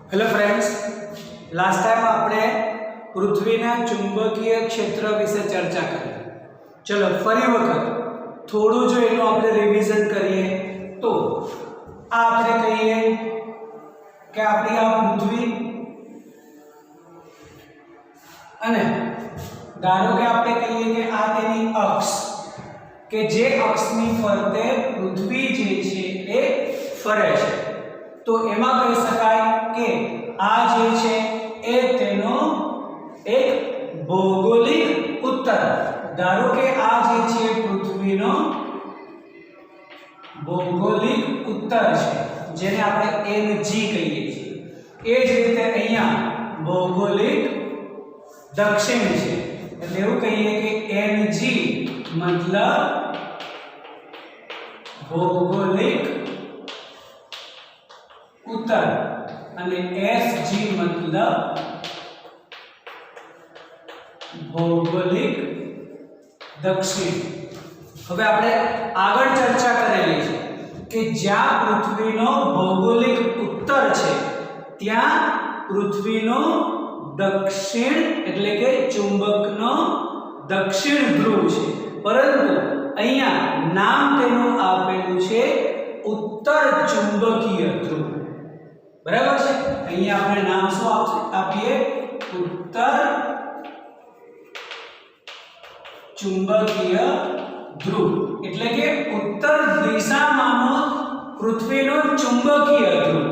Hello friends, last time आपने पृथ्वीना चुंबकीय क्षेत्र विषे चर्चा करी। चलो फरी वखत थोड़ू जो एनु आपणे रिविजन करिए तो आपणे कहीए कि आपणी आ पृथ्वी अने धारो के आपणे कहीए कि आ तेनी अक्ष के जे अक्षनी फरते पृथ्वी जे छे ए फरे छे तो एमा कही शकाय के आ जे छे ए तेनो एक भौगोलिक उत्तर। धारो के आ जे छे पृथ्वीनो भौगोलिक उत्तर छे जेने आपणे एनजी कहीए छीए। ए ज रीते अहींया भौगोलिक दक्षिण छे એટલે એવું કહીએ કે એનજી मतलब भौगोलिक उत्तर અને એસજી मतलब भौगोलिक दक्षिण। હવે આપણે આગળ ચર્ચા કરેલી છે કે જ્યાં પૃથ્વીનો ભૌગોલિક ઉત્તર છે ત્યાં પૃથ્વીનો दक्षिण એટલે કે ચુંબકનો દક્ષિણ ધ્રુવ છે, પરંતુ અહીંયા નામ તેનું આપેલું છે ઉત્તર ચુંબકીય ધ્રુવ। બરાબર છે? અહીંયા આપણે નામ શું આપીએ? ઉત્તર ચુંબકીય ધ્રુવ એટલે કે ઉત્તર દિશામાંનો પૃથ્વીનો ચુંબકીય ધ્રુવ।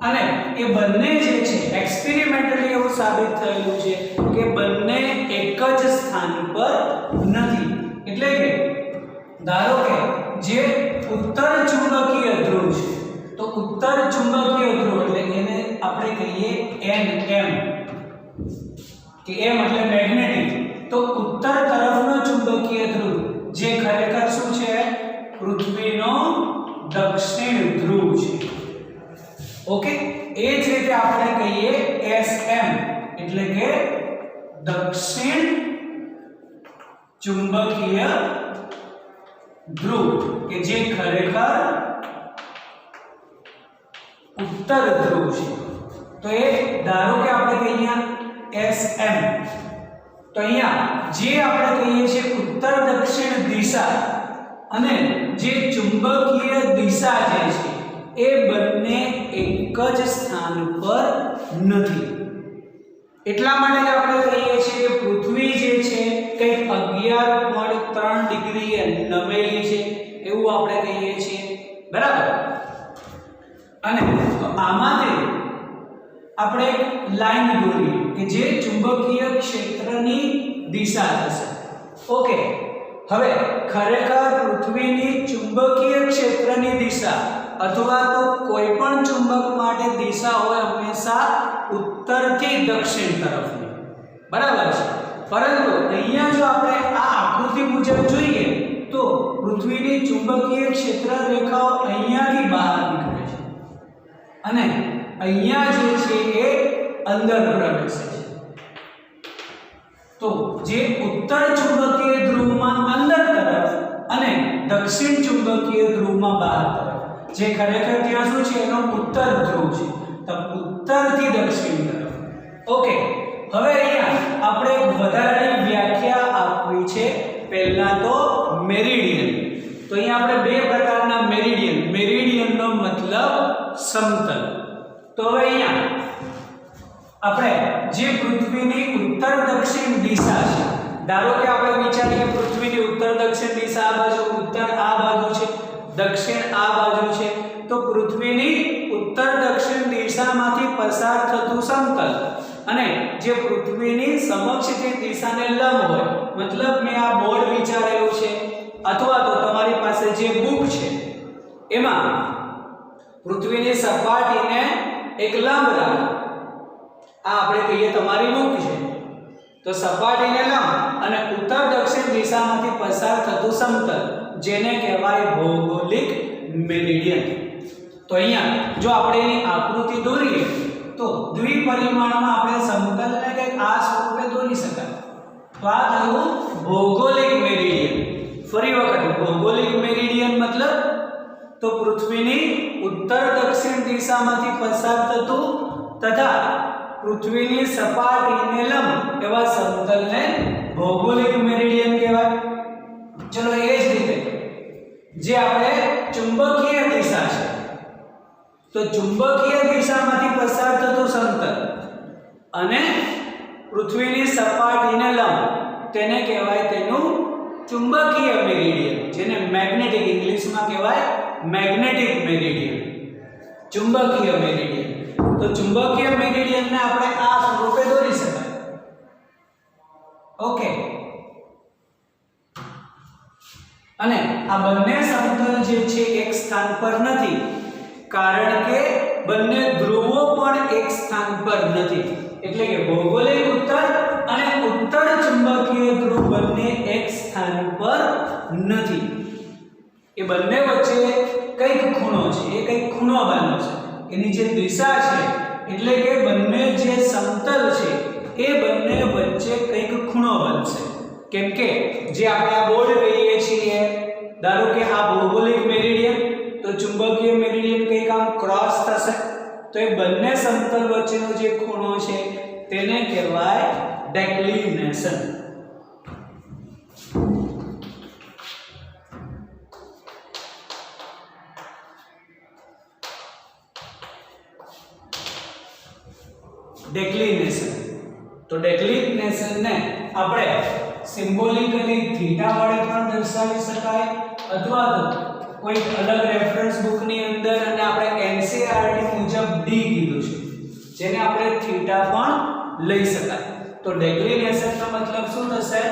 અને એ બંને જે છે એક્સપેરિમેન્ટલી એવું સાબિત થયેલું છે કે બંને એક જ સ્થાન પર નથી। એટલે કે ધારો કે જે ઉત્તર ચુંબકીય ધ્રુવ છે તો ઉત્તર ચુંબકીય ધ્રુવ એટલે એને આપણે કહીએ NM કે M એટલે મેગ્નેટિક। તો ઉત્તર તરફનો ચુંબકીય ધ્રુવ જે ખરેખર શું છે? પૃથ્વીનો દક્ષિણ ધ્રુવ છે। ओके, ए ज रीते आपणे कहीए SM એટલે કે દક્ષિણ ચુંબકીય ધ્રુવ કે જે ખરેખર ઉત્તર ધ્રુવ છે। તો એ ધારો કે આપણે કહીએ SM તો અહીંયા જે આપણે કહીએ છીએ ઉત્તર દક્ષિણ દિશા અને જે ચુંબકીય દિશા જે છે એ બંને એક જ સ્થાન પર નથી। એટલા માટે જ આપણે કહીએ છીએ કે પૃથ્વી જે છે કંઈક 11.3 ડિગ્રીએ નમેલી છે એવું આપણે કહીએ છીએ। બરાબર? અને તો આમાંથી આપણે એક લાઈન દોરીએ કે જે ચુંબકીય ક્ષેત્રની દિશા થશે। ઓકે, હવે ખરેખર પૃથ્વીની ચુંબકીય ક્ષેત્રની દિશા अथवा तो कोई पण चुंबक माटे दिशा होय हमेशा उत्तर थी दक्षिण तरफनी। बराबर छे? परंतु अहींया जो आपणे आ आकृति मुजब जोईए तो पृथ्वीनी चुंबकीय क्षेत्र रेखाओ अहींयाथी बहार निकळे छे अने अहींया जे छे ए अंदर प्रवेशे छे। तो जे उत्तर चुंबकीय ध्रुवमां अंदर तरफ अने दक्षिण चुंबकीय ध्रुवमां बहार तरफ जे खरेखर ત્યાં શું છે એનો ઉત્તર ધ્રુવ છે તો ઉત્તરથી દક્ષિણ તરફ। ઓકે, હવે અહીંયા આપણે એક વધારાની વ્યાખ્યા આપવી છે। પહેલા તો મેરિડિયન। તો અહીંયા આપણે બે પ્રકારના મેરિડિયનનો મતલબ સમતલ। તો હવે અહીંયા આપણે જે પૃથ્વીની ઉત્તર દક્ષિણ દિશા છે, ધારો કે આપણે વિચારીએ પૃથ્વીની ઉત્તર દક્ષિણ દિશા આ બાજુ, ઉત્તર આ બાજુ છે, दक्षिण आ बाजू छे, तो पृथ्वीनी उत्तर दक्षिण दिशामांथी पसार थतुं समतल अने जे पृथ्वीनी समक्षनी दिशाने लंब होय, मतलब मैं आ बोर्ड विचारेલું છે अथवा तो तमारी पासे जे बुक छे एमां पृथ्वीनी सपाटीने एक लंब राखो। आ आपणे कहीए तमारी बुक छे तो सपाटीने लंब अने उत्तर दक्षिण दिशामांथी पसार थतुं समतल जेने कहेवाय भौगोलिक मेरिडियन। तो अहींया जो આપણે એની આકૃતિ દોરીએ તો દ્વિપરિમાણમાં આપણે સમતલને કંઈક આ સ્વરૂપે દોરી શકાય। તો આ થયું ભૌગોલિક મેરિડિયન। ફરી વખત ભૌગોલિક મેરિડિયન मतलब तो पृथ्वीनी उत्तर दक्षिण दिशामांथी पसार थतुं તથા પૃથ્વીની સપાટીને લંબ એવા સમતલને ભૌગોલિક મેરિડિયન કહેવાય. ચલો એ જ રીતે જે આપણે ચુંબકીય દિશા છે, તો ચુંબકીય દિશામાંથી પસાર થતું સમતલ અને પૃથ્વીની સપાટીને લંબ તેને કહેવાય તેનું ચુંબકીય મેરિડિયન, જેને મેગ્નેટિક ઇંગ્લિશમાં કહેવાય મેગ્નેટિક મેરિડિયન, ચુંબકીય મેરિડિયન. તો ચુંબકીય મેરિડિયનને આપણે આ સ્વરૂપે દોરી શકાય. ઓકે, અને આ બંને સમતલ જે છે એક સ્થાન પર નથી, કારણ કે બંને ધ્રુવો પણ એક સ્થાન પર નથી. એટલે કે ભૌગોલિક ઉત્તર અને ઉત્તર ચુંબકીય ધ્રુવ બંને એક સ્થાન પર નથી. એ બંને વચ્ચે કઈક ખૂણો છે, એ કઈક ખૂણો બન્યો છે, એની જે દિશા છે, એટલે કે બંને જે સમતલ છે એ બંને વચ્ચે કઈક ખૂણો બનશે. કેમ કે જે આપણે આ બોર્ડ કહીએ છીએ, ધારો કે આ ભૌગોલિક મેરિડિયન, તો ચુંબકીય મેરિડિયન કંઈક આમ ક્રોસ થશે, તો એ બંને સમતલ વચ્ચેનો જે ખૂણો છે તેને કહેવાય ડેક્લિનેશન. ડેક્લિનેશન. તો ડેક્લિનેશન ને આપણે સિમ્બોલિકલી થીટા વડે પણ દર્શાવી શકાય, અથવા તો કોઈ અલગ રેફરન્સ બુક ની અંદર અને આપણે એનસીઈઆરટી મુજબ ડી કીધું છે, જેને આપણે થીટા પણ લઈ શકાય. તો ડેક્લિનેશન નો મતલબ શું થશે?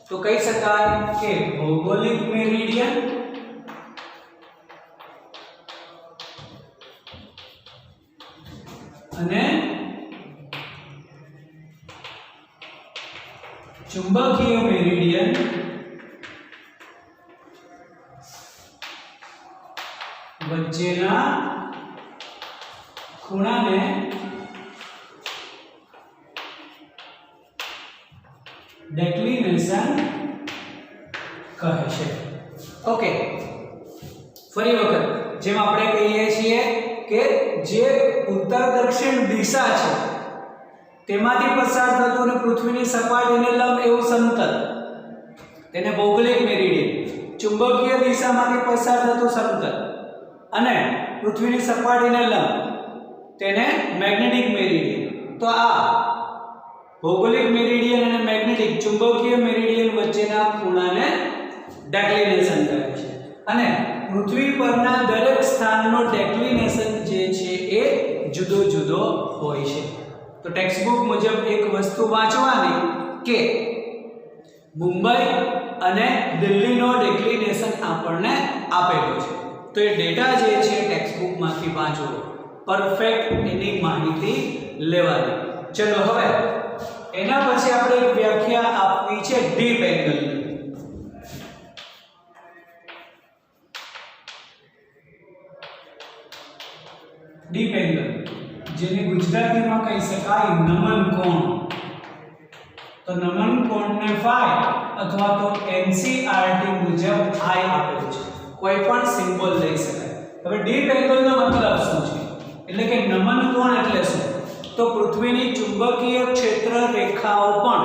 તો કહી શકાય કે ભૌગોલિક મેરિડિયન અને ચુંબકીય મેરિડિયન વચ્ચેના ખૂણાને ડેક્લિનેશન કહે છે. ઓકે, ફરી વખત જેમ આપણે કહીએ છીએ કે જે ઉત્તર દક્ષિણ દિશા છે તેમાંથી પસાર થતું અને પૃથ્વીની સપાટીને લંબ એવું સમતલ, તેને ભૌગોલિક મેરિડિયન. ચુંબકીય દિશામાંથી પસાર થતું સમતલ અને પૃથ્વીની સપાટીને લંબ, તેને મેગ્નેટિક મેરિડિયન. તો આ ભૌગોલિક મેરિડિયન અને મેગ્નેટિક ચુંબકીય મેરિડિયન વચ્ચેના ખૂણાને ડેક્લિનેશન કહે છે. અને પૃથ્વી પરના દરેક સ્થાનનો ડેક્લિનેશન જે છે એ જુદો જુદો હોય છે. તો ટેક્સ્ટ બુક મુજબ એક વસ્તુ વાંચવાની કે મુંબઈ અને દિલ્હીનો ડેક્લિનેશન આપણને આપેલો છે, તો એ ડેટા જે છે ટેક્સ્ટ બુકમાંથી વાંચવો, પરફેક્ટ એની માહિતી લેવાની. ચલો હવે એના પછી આપણે એક વ્યાખ્યા આપવી છે ડીપ એંગલની. ડીપ એંગલ, જેને ગુજરાતીમાં કહી શકાય નમન કોણ. તો નમન કોણને ફાઈ અથવા તો એનસીઈઆરટી મુજબ આઈ આપેલું છે, કોઈ પણ સિમ્બોલ લઈ શકાય. હવે ડીપ એંગલનો મતલબ શું છે? એટલે કે નમન કોણ એટલે શું? તો પૃથ્વીની ચુંબકીય ક્ષેત્ર રેખાઓ પણ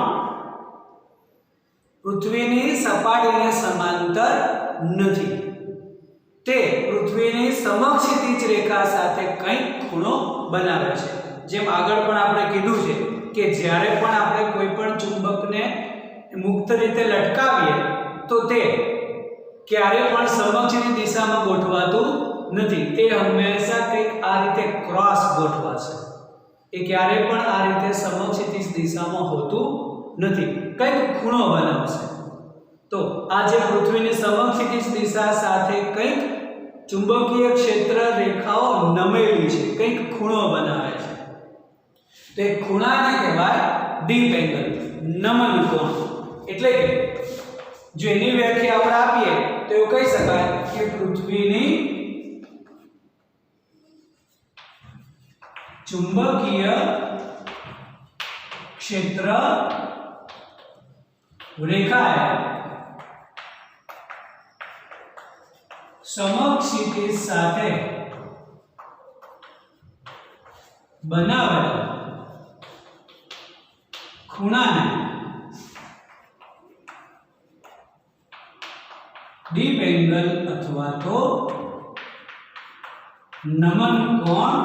પૃથ્વીની સપાટીને સમાંતર નથી, તે પૃથ્વીની સમક્ષિતિજ રેખા સાથે કંઈક ખૂણો બનાવે છે. જેમ આગળ પણ આપણે કીધું છે કે જ્યારે પણ આપણે કોઈ પણ ચુંબકને મુક્ત રીતે લટકાવીએ તો તે ક્યારે પણ સમક્ષિતિજ દિશામાં ગોઠવાતું નથી, તે હંમેશા કંઈક આ રીતે ક્રોસ ગોઠવાશે. એ ક્યારે પણ આ રીતે સમક્ષિતિજ દિશામાં હોતું નથી, કંઈક ખૂણો બનાવશે. તો આ જે પૃથ્વીની સમક્ષિતિજ દિશા સાથે કંઈક ચુંબકીય ક્ષેત્ર રેખાઓ નમેલી છે, કંઈક ખૂણો બનાવે છે, તો એ ખૂણાને કહેવાય ડીપ એંગલ, નમન કોણ. એટલે કે જો એની વ્યાખ્યા આપણે આપીએ તો એવું કહી શકાય કે પૃથ્વીની ચુંબકીય ક્ષેત્ર રેખાએ સમક્ષિતિજ સાથે બનાવેલા ખૂણાને ડીપ એંગલ અથવા તો નમન કોણ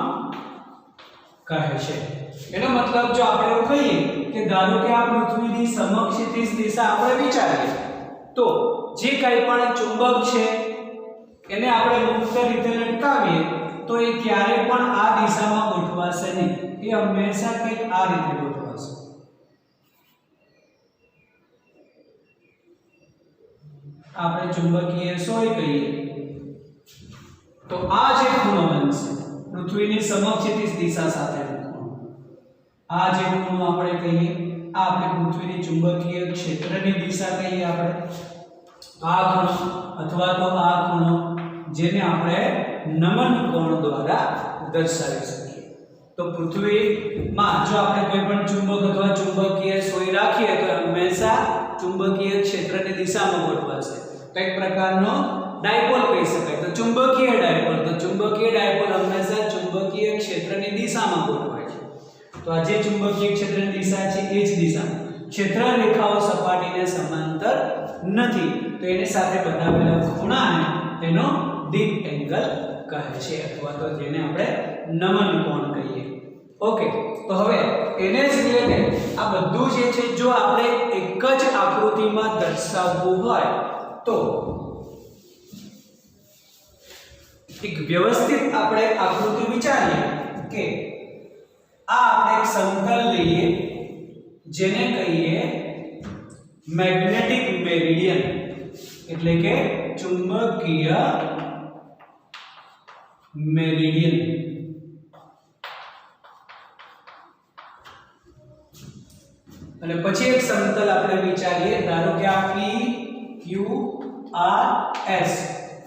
કહે છે. એનો મતલબ જો આપણે એવું કહીએ કે ધારો કે આ પૃથ્વીની સમક્ષિતિજ દિશા આપણે વિચારીએ તો જે કંઈ પણ ચુંબક છે એને આપણે મુક્ત રીતે લટકાવીએ તો એ ક્યારે પણ આ દિશામાં ગોઠવાશે નહીં, એ હંમેશા કંઈક આ રીતે ગોઠવાશે. આપણે ચુંબકીય સોય કહીએ તો આ જે ખૂણો બનશે પૃથ્વીની સમક્ષિતિજ દિશા સાથે, આ જે ખૂણો આપણે કહીએ આ આપણે પૃથ્વીની ચુંબકીય ક્ષેત્રની દિશા કહીએ. આપણે આ ખૂણો અથવા તો આ ખૂણો જેને આપણે નમન કોણ દ્વારા દર્શાવી શકીએ. તો પૃથ્વીમાં જો આપણે કોઈ પણ ચુંબક અથવા ચુંબકીય સોય રાખીએ તો હંમેશા ચુંબકીય ક્ષેત્રની દિશામાં ગોઠવાશે. કઈક પ્રકારનો ડાયપોલ કહી શકાય તો ચુંબકીય ડાયપોલ, તો ચુંબકીય ડાયપોલ હંમેશા ચુંબકીય ક્ષેત્રની દિશામાં ગોઠવાય છે. તો આ જે ચુંબકીય ક્ષેત્રની દિશા છે એ જ દિશા, ક્ષેત્ર રેખાઓ સપાટીને સમાંતર નથી તો એની સાથે બનાવેલા ખૂણાને તેનો ડીપ એંગલ કહે છે અથવા તો જેને આપણે નમન કોણ કહીએ. ઓકે, તો હવે એને જ રિલેટેડ આ બધું જે છે જો આપણે એક જ આકૃતિમાં દર્શાવવું હોય તો એક વ્યવસ્થિત આપણે આકૃતિ વિચારીએ કે આ આપણે એક સમતલ લઈએ જેને કહીએ મેગ્નેટિક મેરિડિયન એટલે કે ચુંબકીય મેરિડિયન. અને પછી એક સમતલ આપણે વિચારીએ, ધારો કે આ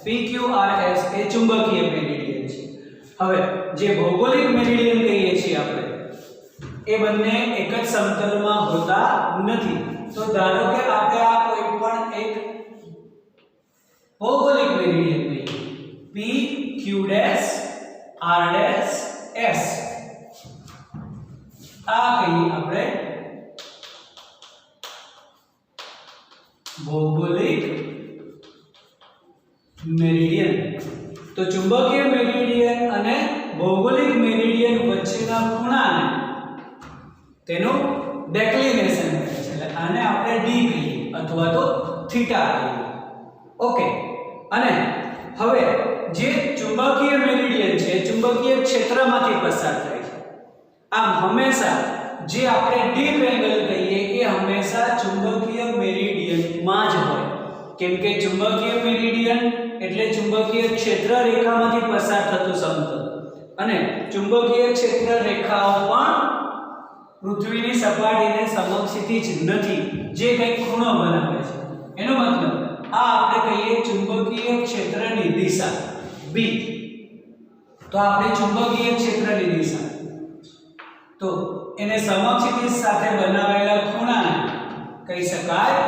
PQRS એ ચુંબકીય મેરિડિયન છે. હવે જે ભૌગોલિક મેરિડિયન કહીએ છીએ આપણે એ બંને એક જ સમતલમાં હોતા નથી. તો ધારો કે આપણે આ કોઈ પણ એક ભૌગોલિક મેરિડિયન લઈએ PQ'RS આ કહીએ આપણે ભૌગોલિક મેરિડિયન. તો ચુંબકીય મેરિડિયન અને ભૌગોલિક મેરિડિયન વચ્ચેના ખૂણાને તેનું ડેક્લિનેશન કહે છે, એટલે આને આપણે ડી કહીએ અથવા તો થીટા કહીએ. ઓકે, અને હવે જે ચુંબકીય મેરિડિયન છે ચુંબકીય ક્ષેત્રમાંથી પસાર થાય છે. આમ હંમેશા જે આપણે ડીપ એંગલ કહીએ એ હંમેશા ચુંબકીય મેરિડિયનમાં જ હોય, કેમ કે ચુંબકીય મેરિડિયન એટલે ચુંબકીય ક્ષેત્ર રેખામાંથી પસાર થતું સમતલ, અને ચુંબકીય ક્ષેત્ર રેખાઓ પણ પૃથ્વીની સપાટીને સમક્ષિતિજ નથી જે કંઈક ખૂણો બનાવે છે. એનો મતલબ આ આપણે કહીએ ચુંબકીય ક્ષેત્રની દિશા B. તો આપણે ચુંબકીય ક્ષેત્રની દિશા તો એને સમક્ષિતિજ સાથે બનાવેલા ખૂણાને કહી શકાય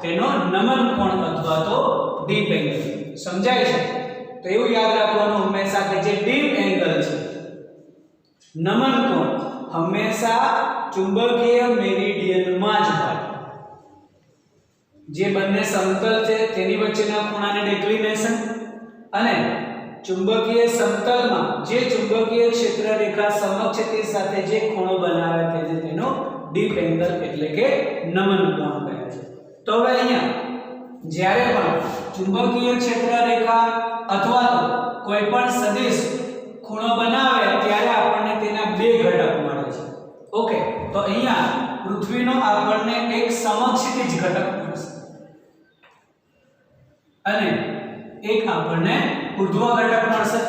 તેનો નમન કોણ અથવા તો ડીપ એંગલ. સમજાય છે? તો એવું યાદ રાખવાનું હંમેશા કે જે ડીપ એંગલ છે નમન કોણ હંમેશા ચુંબકીય મેરિડિયનમાં જ હોય. જે બંને સમતલ છે તેની વચ્ચેના ખૂણાને ડેક્લિનેશન, અને ચુંબકીય સમતલમાં જે ચુંબકીય ક્ષેત્ર રેખા સમક્ષિતિજ સાથે જે ખૂણો બનાવે તે છે તેનો ડીપ એંગલ એટલે કે નમન કોણ કહે છે. તો હવે અહીંયા જ્યારે પણ ચુંબકીય ક્ષેત્ર રેખા અથવા તો કોઈ પણ સદિશ ખૂણો બનાવે ત્યારે આપણને તેના બે ઘટક મળે છે. ઓકે, તો અહીંયા પૃથ્વીનો આપણને એક સમક્ષિતિજ ઘટક મળશે અને એક આપણને ઉર્ધ્વ ઘટક મળશે.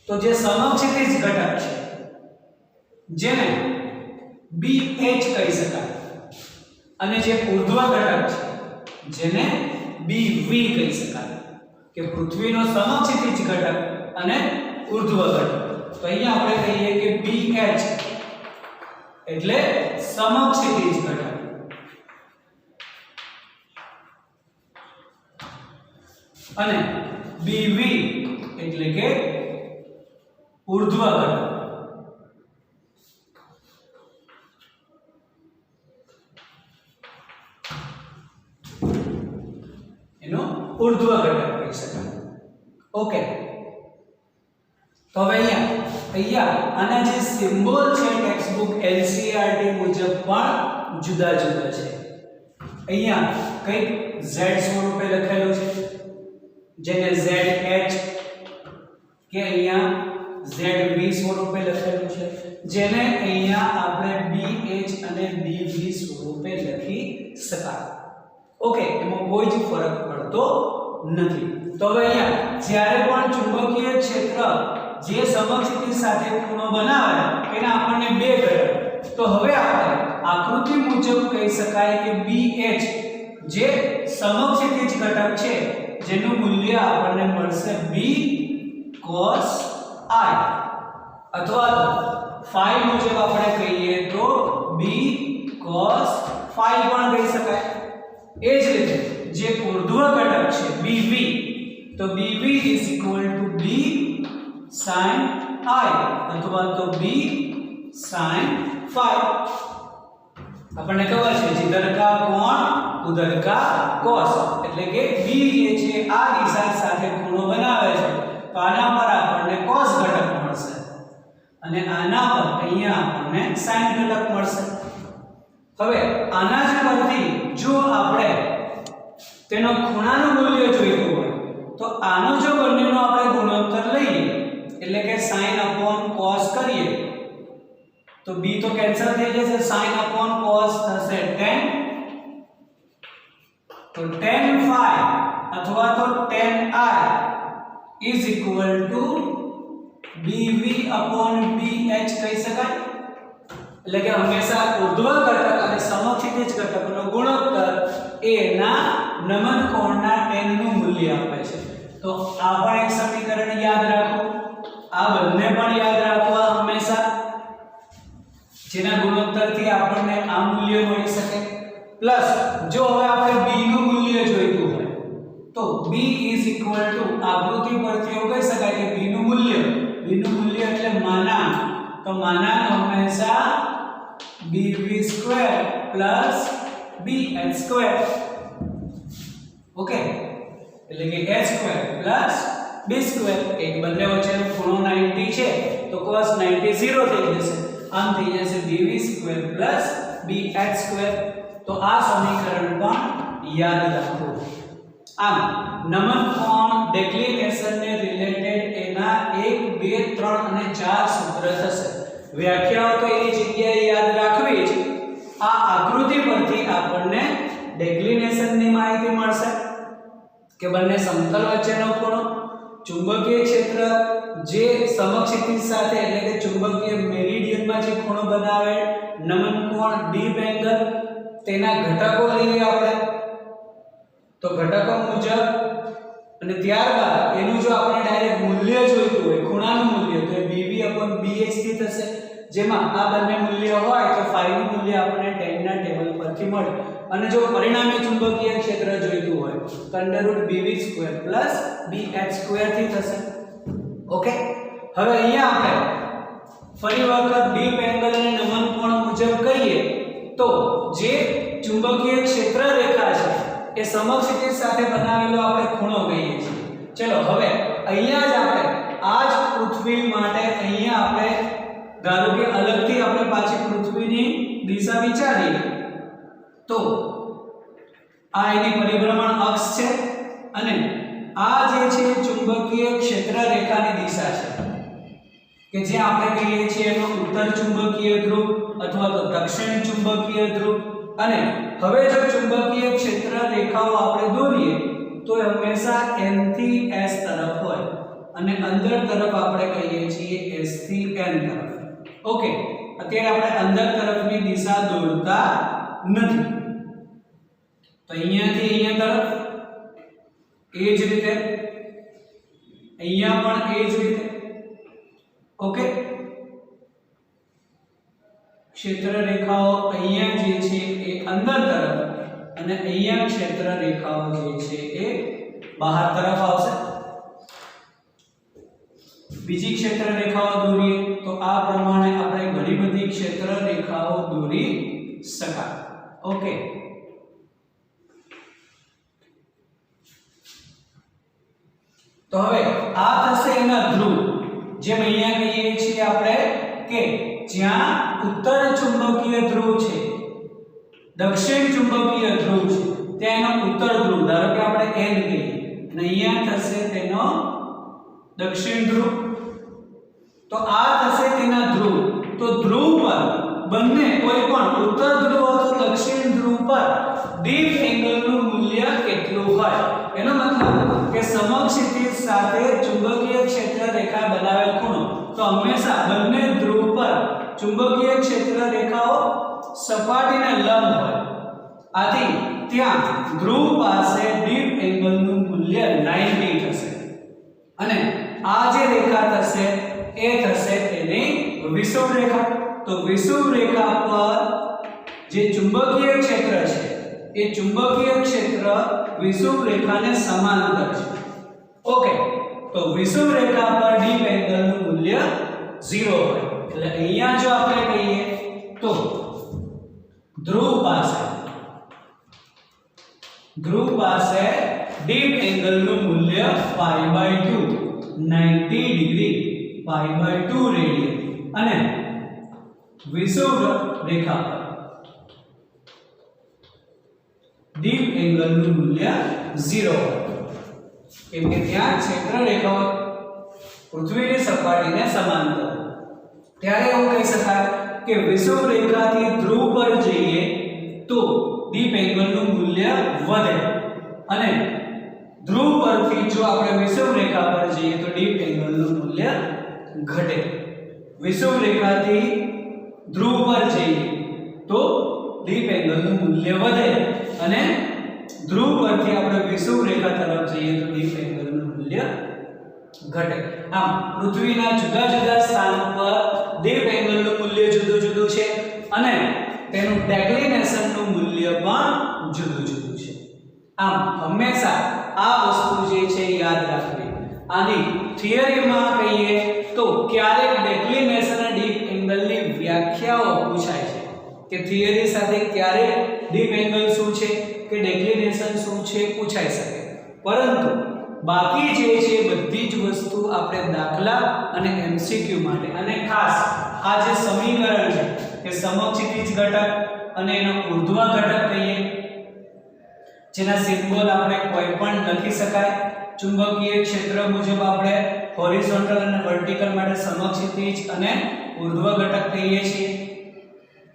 તો જે સમક્ષિતિજ ઘટક છે જેને BH કહી શકાય અને જે ઉર્ધ્વ ઘટક છે જેને BV કહી શકાય, કે પૃથ્વીનો સમક્ષિતિજ ઘટક અને ઉર્ધ્વ ઘટક. તો અહીંયા આપણે કહીએ કે BH એટલે સમક્ષિતિજ ઘટક અને BV એટલે કે ઉર્ધ્વ ઘટક. તો હવે અહીંયા આના જે સિમ્બોલ છે ટેક્સ્ટબુક NCERT મુજબ પણ જુદા જુદા છે. અહીંયા કંઈક z સ્વરૂપે લખેલું છે જેને ZH કે અહીંયા ZV સ્વરૂપે લખેલું છે જેને અહીંયા આપણે BH અને BV સ્વરૂપે લખી શકાય. ઓકે, એમાં કોઈ જ ફરક પડતો નથી. તો હવે અહીંયા જ્યારે પણ ચુંબકીય ક્ષેત્ર જે સમક્ષિતિજ સાથે ખૂણો બનાવે એને આપણને બે ઘટક. તો હવે આપણે આકૃતિ મુજબ કહી શકાય કે BH જે સમક્ષિતિજ ઘટક છે જેનું મૂલ્ય આપણને મળશે B cos I અથવા તો phi મુજબ આપણે કહીએ તો B cos phi પણ કહી શકાય. એ જ રીતે જે ઊર્ધ્વ ઘટક છે BV તો BV B sin I અથવા તો B sin phi. આપણને ખબર છે जिधर का कोण उधर का cos એટલે કે B જે છે આ દિશા સાથે ખૂણો બનાવે છે તો આના પર આપણને cos ઘટક મળશે અને આના પર અહીંયા આપણને sin ઘટક મળશે. હવે આના જ પરથી જો આપણે તેનો ખૂણાનું મૂલ્ય જોઈતું હોય તો આનો જો બંનેનો આપણે ગુણોત્તર લઈએ એટલે કે sin cos કરીએ તો b તો કેન્સલ થઈ જશે, sin cos થશે tan. તો tan phi અથવા તો tan I is equal to bv bh કહી શકાય. એટલે કે હંમેશા ઊર્ધ્વ ઘટક અને સમક્ષિતિજ ઘટકનો ગુણોત્તર એ ના નમન કોણના tan નું મૂલ્ય આપે છે. તો આ પણ એક સમીકરણ યાદ રાખો, આ બંને પણ યાદ રાખવા હંમેશા જેના ગુણોત્તરથી આપણને આ મૂલ્ય મળી શકે. પ્લસ જો હવે આપણે b નું મૂલ્ય જોઈતું હોય તો b આકૃતિ પરથી એવું કહી શકાય કે b નું મૂલ્ય એટલે માનાંક. તો માનાંક હંમેશા bv² + bh². ઓકે, એટલે કે h² + b² એક બંને વચ્ચેનો ખૂણો 90 છે તો cos 90 0 થઈ જશે, આમ થઈ જશે bv² + bh². તો આ સમીકરણ પણ યાદ રાખો. આમ નમન કોણ ડિક્લિનેશન ને રિલેટેડ એના 1 2 3 અને 4 સૂત્ર થશે. વ્યાખ્યાઓ તો એની જગ્યાએ યાદ રાખવી જ. આ આકૃતિ પરથી આપણને ડિક્લિનેશન ની માહિતી મળશે કે બંને સમતલ વચ્ચેનો ખૂણો, ચુંબકીય ક્ષેત્ર જે સમક્ષિતિજ સાથે એટલે કે ચુંબકીય મેરિડિયનમાં જે ખૂણો બનાવે નમન કોણ ડીપ એંગલ, તેના ઘટકો લઈએ આપણે તો ઘટકો મુજબ અને ત્યારબાદ એનું જો આપણે ડાયરેક્ટ મૂલ્ય જોઈતું હોય ખૂણાનું મૂલ્ય તો bv/bh થી થશે, જેમાં આ બંને મૂલ્ય હોય તો phi નું મૂલ્ય આપણને tan ના ટેબલ પરથી મળે. અને જો પરિણામી ચુંબકીય ક્ષેત્ર જોઈતું હોય તો √bv² + bh² થી થશે. ઓકે, હવે અહીંયા આપણે ફરી વખત ડીપ એંગલ અને નમન કોણ મુજબ કહીએ તો જે ચુંબકીય ક્ષેત્ર રેખા છે એ સમક્ષિતિજ સાથે બનાવેલો આપણે ખૂણો કહીએ છીએ. ચલો હવે અહીંયા જ આપણે આ જ પૃથ્વી માટે અહીંયા આપણે ધારો કે અલગથી આપણે પાછી પૃથ્વીની દિશા વિચારીએ તો આ એની પરિભ્રમણ અક્ષ છે અને આ જે છે ચુંબકીય ક્ષેત્ર રેખાની દિશા છે કે જે આપણે કહીએ છીએ એનો ઉત્તર ચુંબકીય ધ્રુવ અથવા તો દક્ષિણ ચુંબકીય ધ્રુવ. અને હવે જો ચુંબકીય ક્ષેત્ર રેખાઓ આપણે દોરીએ તો હંમેશા n થી s તરફ હોય અને અંદર તરફ આપણે કહીએ છીએ s થી n તરફ. ઓકે, અત્યારે આપણે અંદર તરફની દિશા દોરતા નથી તો અહીંયાથી અહીંયા તરફ એ જ રીતે અહીંયા પણ એ જ રીતે. ઓકે, ક્ષેત્ર રેખાઓ અહીંયા જે છે એ અંદર તરફ અને અહીંયા ક્ષેત્ર રેખાઓ જે છે એ બહાર તરફ આવશે. બીજી ક્ષેત્ર રેખાઓ દોરીએ તો આ પ્રમાણે આપણે ઘણી બધી ક્ષેત્ર રેખાઓ દોરી શકાય. ઓકે, તો હવે આ થશે એના ધ્રુવ જેમ અહીંયા કહીએ છીએ આપણે કે જ્યાં ઉત્તર ચુંબકીય ધ્રુવ છે, દક્ષિણ ચુંબકીય ધ્રુવ છે, ત્યાં એનો ઉત્તર ધ્રુવ, ધારો કે આપણે N કહીએ અને અહીંયા થશે તેનો દક્ષિણ ધ્રુવ, તો આ થશે તેના ધ્રુવ. તો ધ્રુવ પર બંને કોઈ પણ ઉત્તર ધ્રુવ અથવા દક્ષિણ ધ્રુવ પર ડીપ એંગલનું મૂલ્ય કેટલું હોય? એનો મતલબ કે સમક્ષિતિજ સાથે ચુંબકીય ક્ષેત્ર રેખા બનાવેલ ખૂણો, તો હંમેશા બંને ધ્રુવ પર ચુંબકીય ક્ષેત્ર રેખાઓ સપાટીને લંબ હોય. આથી ત્યાં ધ્રુવ પાસે ડીપ એંગલનું મૂલ્ય 90 થશે અને આ જે રેખા થશે એ થશે તેની વિષુવ રેખા. તો વિષુવ રેખા પર જે ચુંબકીય ક્ષેત્ર છે એ ચુંબકીય ક્ષેત્ર વિષુવ રેખાને સમાંતર છે. ઓકે, તો વિષુવ રેખા પર ડીપ એંગલનું મૂલ્ય 0 હોય. એટલે અહીંયા જો આપણે કહીએ તો ધ્રુવ પાસે ડીપ એંગલનું મૂલ્ય π/2 90 ડિગ્રી π/2 રેડિયન અને વિષુવ રેખા પર ડીપ એંગલનું મૂલ્ય 0 હોય. કેમ કે ત્યાં ક્ષેત્ર રેખાઓ પૃથ્વીની સપાટીને સમાંતર. ત્યારે એવું કહી શકાય કે વિષુવ રેખાથી ધ્રુવ પર જઈએ તો ડીપ એંગલનું મૂલ્ય વધે અને ધ્રુવ પરથી જો આપણે વિષુવ રેખા પર જઈએ તો ડીપ એંગલનું મૂલ્ય ઘટે. વિષુવ રેખાથી ધ્રુવ પર જઈએ તો ડીપ એંગલનું મૂલ્ય વધે અને ધ્રુવ પરથી આપણે વિષુવ રેખા તરફ જઈએ તો ડીપ એંગલનું મૂલ્ય ઘટે. આમ પૃથ્વીના જુદા જુદા સ્થાન પર ડીપ એંગલનું મૂલ્ય જુદું જુદું છે અને તેનું ડેક્લિનેશનનું મૂલ્ય પણ જુદું જુદું છે. આમ હંમેશા આ વસ્તુ જે છે યાદ રાખવી. આની થિયરીમાં કહીએ તો ક્યારેક ડેક્લિનેશન અને ડીપ એંગલની વ્યાખ્યાઓ પૂછાય છે કે થિયરી સાથે ક્યારેક ડીપ એંગલ શું છે કે ડેક્લિનેશન શું છે પૂછાઈ શકે. પરંતુ બાકી જે છે બધી જ વસ્તુ આપણે દાખલા અને એમસીક્યુ માટે અને ખાસ આ જે સમીકરણ છે કે સમક્ષિતિજ ઘટક અને એનો ઉર્ધ્વ ઘટક કહીએ, જેના સિમ્બોલ આપણે કોઈ પણ લખી શકાય. ચુંબકીય ક્ષેત્ર મુજબ આપણે હોરિઝોન્ટલ અને વર્ટિકલ માટે સમક્ષિતિજ અને ઉર્ધ્વ ઘટક કહીએ છીએ.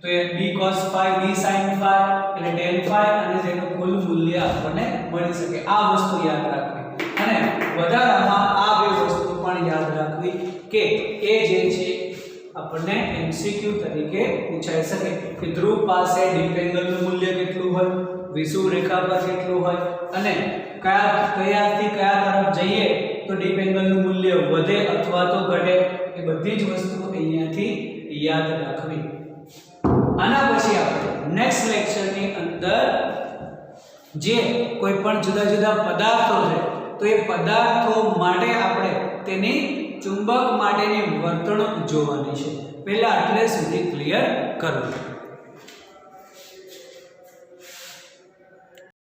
તો એ b cos phi b sin phi એટલે tan phi અને તેનું કુલ મૂલ્ય આપણને મળી શકે. આ વસ્તુ યાદ રાખવી અને વધારામાં આ બે વસ્તુ પણ યાદ રાખવી કે એ જે છે આપણને એમસીક્યુ તરીકે પૂછાઈ શકે કે ધ્રુવ પાસે ડીપ એંગલનું મૂલ્ય કેટલું હોય, વિષુવ રેખા પર કેટલું હોય અને કયાથી કયા તરફ જઈએ તો ડીપ એંગલનું મૂલ્ય વધે અથવા તો ઘટે. એ બધી જ વસ્તુ અહીંયાથી યાદ રાખવી. આના પછી આપણે નેક્સ્ટ લેક્ચરની અંદર જે કોઈ પણ જુદા જુદા પદાર્થો છે તો એ પદાર્થો માટે આપણે તેની ચુંબક માટેની વર્તણૂક જોવાની છે. પહેલા એટલે સુધી ક્લિયર કરવું.